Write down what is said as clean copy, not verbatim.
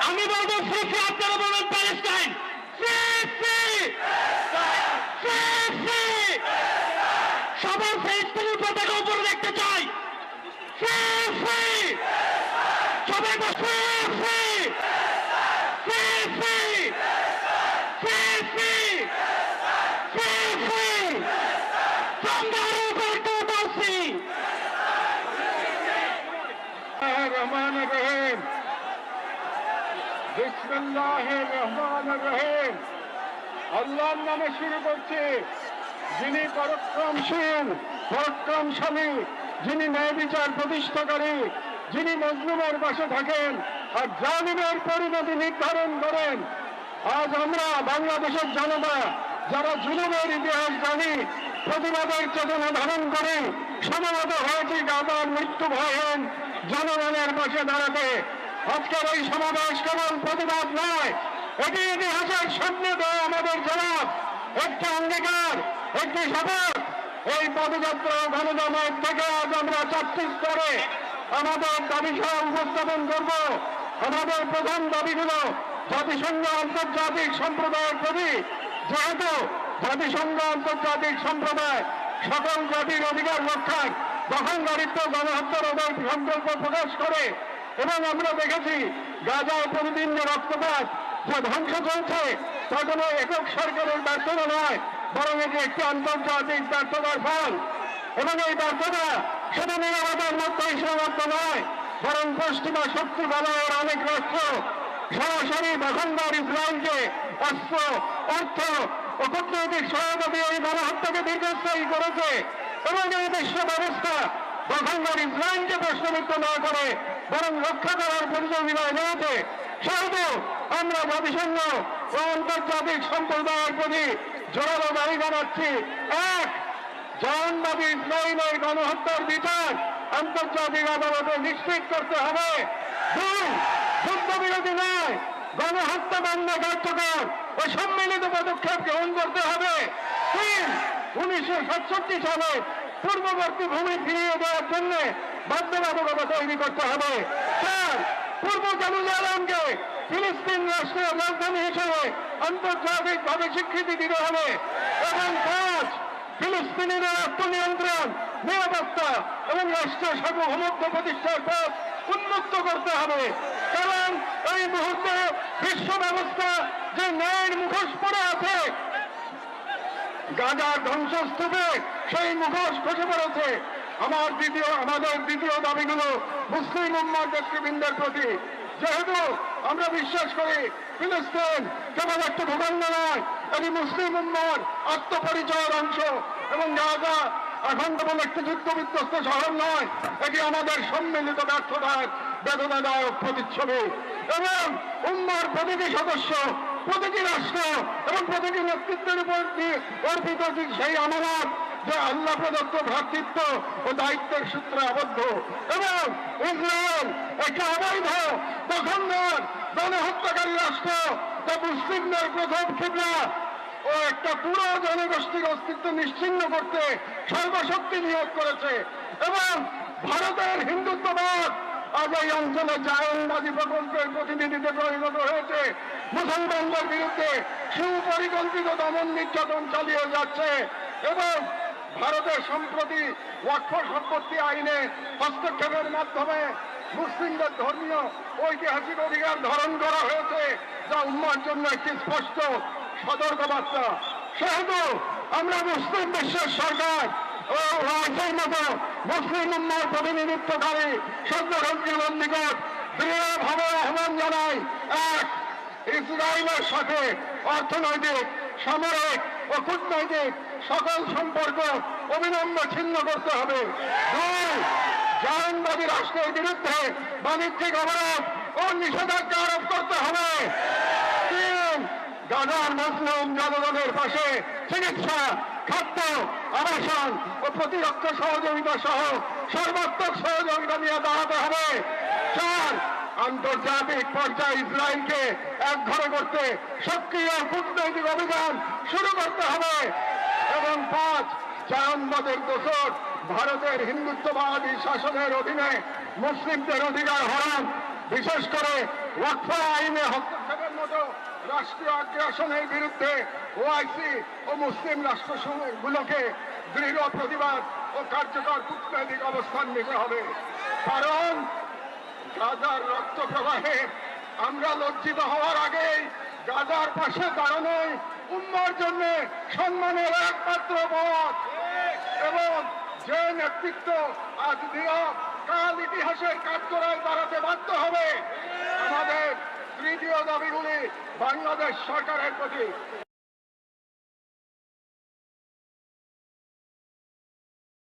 আমি বলবো free free, আপনারা বলবেন Palestine. Free free free free, সবার ফেসবুকের পতাকা উপরে দেখতে চাই। ফ্রি ফ্রি, সবাই free free free free free free free free, সংগ্রামের উপর একটু বলছি। রহমান রহিম, বিসমিল্লাহির রহমানির রহিম। আল্লাহর নামে শুরু করছি, যিনি পরাক্রমশীল পরাক্রমশালী, যিনি ন্যায় বিচার প্রতিষ্ঠাকারী, যিনি মজলুমের পাশে থাকেন আর জালিমের পরিণতি নির্ধারণ করেন। আজ আমরা বাংলাদেশের জনতা যারা জুলুমের ইতিহাস জানি, প্রতিবাদের চেতনা ধারণ করে সমবেত হয়েছি গাজার মৃত্যু ভয়হীন জনগণের পাশে দাঁড়াতে। আজকের এই সমাবেশ কেবল প্রতিবাদ নয়, এটি ইতিহাসের সামনে দেওয়া আমাদের জবাব, একটি অঙ্গীকার, একটি শপথ। এই পদযাত্রা গণজমায়েত থেকে আজ আমরা 4টি স্তরে আমাদের দাবি সহ উপস্থাপন করব। আমাদের প্রধান দাবিগুলো জাতিসংঘ আন্তর্জাতিক সম্প্রদায়ের প্রতি, যেহেতু জাতিসংঘ আন্তর্জাতিক সম্প্রদায় সকল জাতির অধিকার রক্ষার দখলদারিত্ব গণহত্যা রোধের সংকল্প প্রকাশ করে, এবং আমরা দেখেছি গাজায় প্রতিদিন যে রক্তপাত, যে ধ্বংস চলছে, তা কোনো একক সরকারের ব্যর্থতা নয়, বরং এটি একটি আন্তর্জাতিক ব্যর্থতার ফল। এবং এই ব্যর্থতা শুধু নিরাপত্তার মধ্যেই সীমাবদ্ধ নয়, বরং পশ্চিমা শক্তি বলয়ের অনেক রাষ্ট্র সরাসরি দখলদার ইসরায়েলকে অস্ত্র, অর্থ ও কূটনৈতিক সহায়তা দিয়ে এই গণহত্যাকে দীর্ঘস্থায়ী করেছে। এবং এই বিশ্ব ব্যবস্থা দখলদার ইসরায়েলকে প্রশ্নবিদ্ধ না করে বরং রক্ষা করার প্রতিযোগিতায় নিয়েছে। সেহেতু আমরা জাতিসংঘ ও আন্তর্জাতিক সম্প্রদায়ের প্রতি জোরালো দাবি জানাচ্ছি, এক, জাহানবাদী ইসরায়েলের গণহত্যার বিচার আন্তর্জাতিক আদালতে নিশ্চিত করতে হবে। দুই, যুদ্ধবিরতি নয়, গণহত্যা বন্ধ কার্যকর ও সম্মিলিত পদক্ষেপ গ্রহণ করতে হবে। তিন, 1967 সালে পূর্ববর্তী ভূমি ফিরিয়ে দেওয়ার জন্য বাধ্যবাধকতা তৈরি করতে হবে। চার, পূর্ব জেরুজালেমকে ফিলিস্তিন রাষ্ট্রীয় রাজধানী হিসেবে আন্তর্জাতিকভাবে স্বীকৃতি দিতে হবে। এবং পাঁচ, ফিলিস্তিনিদের আত্মনিয়ন্ত্রণ, নিরাপত্তা এবং রাষ্ট্রের সার্বভৌমত্ব প্রতিষ্ঠার পথ উন্মুক্ত করতে হবে। কারণ এই মুহূর্তে বিশ্ব ব্যবস্থা যে ন্যায়ের মুখোশ পরে আছে, গাজার ধ্বংসস্তূপে সেই মুখোশ খসে পড়েছে। আমাদের দ্বিতীয় দাবিগুলো মুসলিম উম্মার নেতৃবৃন্দের প্রতি। যেহেতু আমরা বিশ্বাস করি ফিলিস্তিন কেবল একটা ভূখণ্ড নয়, এটি মুসলিম উম্মার আত্মপরিচয়ের অংশ, এবং গাজা এখন কেবল একটি যুদ্ধবিধ্বস্ত শহর নয়, এটি আমাদের সম্মিলিত ব্যর্থতার বেদনাদায়ক প্রতিচ্ছবি। এবং উম্মার প্রতিটি সদস্য, প্রতিটি রাষ্ট্র এবং প্রতিটি নেতৃত্বের উপর অর্পিত সেই আমানত যে আল্লাহ প্রদত্ত ভ্রাতৃত্ব ও দায়িত্বের সূত্রে আবদ্ধ। এবং ইসরায়েল একটি অবৈধ দখলদার গণহত্যাকারী রাষ্ট্র, যা মুসলিমদের প্রথম কিবলা ও একটা পুরো জনগোষ্ঠীর অস্তিত্ব নিশ্চিহ্ন করতে সর্বশক্তি নিয়োগ করেছে। এবং ভারতের হিন্দুত্ববাদ আজ এই অঞ্চলে জায়নবাদী প্রকল্পের প্রতিনিধিতে পরিণত হয়েছে, মুসলমানদের বিরুদ্ধে সুপরিকল্পিত দমন নির্যাতন চালিয়ে যাচ্ছে। এবং ভারতের সম্প্রতি ওয়াকফ সম্পত্তি আইনে হস্তক্ষেপের মাধ্যমে মুসলিমদের ধর্মীয় ঐতিহাসিক অধিকার ধারণ করা হয়েছে, যা উম্মার জন্য একটি স্পষ্ট সতর্কবার্তা। সেহেতু আমরা মুসলিম বিশ্বের সরকার ও রাজের মতো মুসলিম উম্মার প্রতিনিধিত্বকারী সন্ধ্যা নিকট দৃঢ়ভাবে আহ্বান জানাই, এক, ইসরায়েলের সাথে অর্থনৈতিক, সামরিক ও কূটনৈতিক সকল সম্পর্ক অবিলম্বে ছিন্ন করতে হবে। দুই, জাহানবাদী রাষ্ট্রের বিরুদ্ধে বাণিজ্যিক অবরোধ ও নিষেধাজ্ঞা আরোপ করতে হবে। তিন, গাজার মুসলিম জনগণের পাশে চিকিৎসা, খাদ্য, আবাসন ও প্রতিরক্ষা সহযোগিতা সহ সর্বাত্মক সহযোগিতা নিয়ে দাঁড়াতে হবে। চার, আন্তর্জাতিক পর্যায়ে ইসরায়েলকে একঘরে করতে সক্রিয় কূটনৈতিক অভিযান শুরু করতে হবে। এবং পাঁচ, জাহানবাদের দোষর ভারতের হিন্দুত্ববাদী শাসনের অধীনে মুসলিমদের অধিকার হরণ, বিশেষ করে ওয়াকফা আইনে হস্তক্ষেপের মতো রাষ্ট্রীয় আগ্রাসনের বিরুদ্ধে ওআইসি ও মুসলিম রাষ্ট্রগুলোকে দৃঢ় প্রতিবাদ ও কার্যকর কূটনৈতিক অবস্থান নিতে হবে। কারণ গাজার রক্ত প্রবাহে আমরা লজ্জিত হওয়ার আগেই গাজার পাশে দাঁড়ানোই উম্মার জন্য সম্মানের একমাত্র পথ। এবং যে নেতৃত্ব আজ নীরব, কাল ইতিহাসের কাঠগড়ায় দাঁড়াতে বাধ্য হবে। আমাদের তৃতীয় দাবিগুলি বাংলাদেশ সরকারের প্রতি